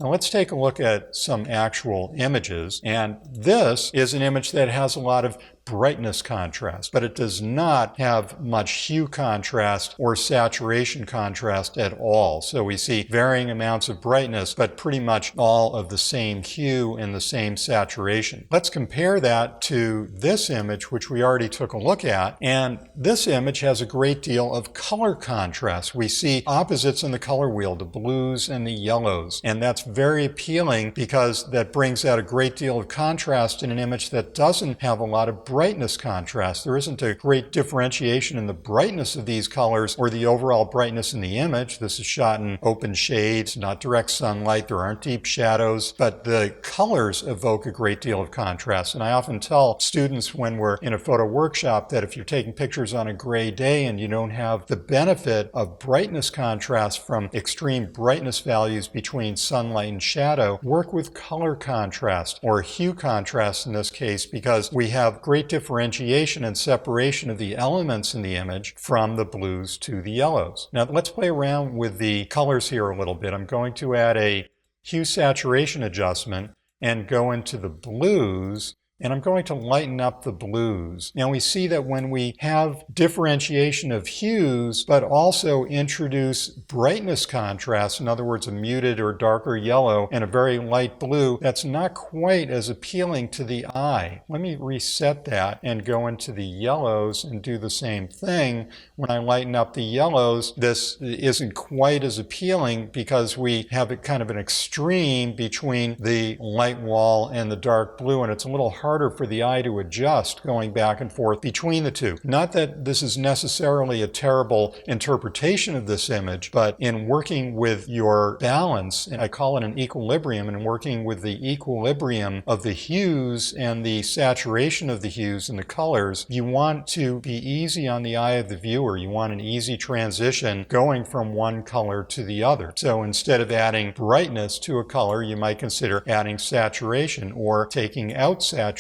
Now let's take a look at some actual images. And this is an image that has a lot of brightness contrast, but it does not have much hue contrast or saturation contrast at all. So we see varying amounts of brightness, but pretty much all of the same hue and the same saturation. Let's compare that to this image, which we already took a look at. And this image has a great deal of color contrast. We see opposites in the color wheel, the blues and the yellows. And that's very appealing because that brings out a great deal of contrast in an image that doesn't have a lot of brightness contrast. There isn't a great differentiation in the brightness of these colors or the overall brightness in the image. This is shot in open shades, not direct sunlight. There aren't deep shadows, but the colors evoke a great deal of contrast. And I often tell students when we're in a photo workshop that if you're taking pictures on a gray day and you don't have the benefit of brightness contrast from extreme brightness values between sunlight and shadow, work with color contrast or hue contrast in this case, because we have great differentiation and separation of the elements in the image from the blues to the yellows. Now let's play around with the colors here a little bit. I'm going to add a hue saturation adjustment and go into the blues, and I'm going to lighten up the blues. Now we see that when we have differentiation of hues, but also introduce brightness contrast, in other words, a muted or darker yellow and a very light blue, that's not quite as appealing to the eye. Let me reset that and go into the yellows and do the same thing. When I lighten up the yellows, this isn't quite as appealing because we have a kind of an extreme between the light wall and the dark blue, and it's a little harder for the eye to adjust going back and forth between the two. Not that this is necessarily a terrible interpretation of this image, but in working with your balance, and I call it an equilibrium, and working with the equilibrium of the hues and the saturation of the hues and the colors, you want to be easy on the eye of the viewer. You want an easy transition going from one color to the other. So instead of adding brightness to a color, you might consider adding saturation or taking out saturation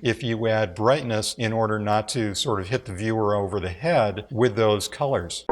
if you add brightness in order not to sort of hit the viewer over the head with those colors.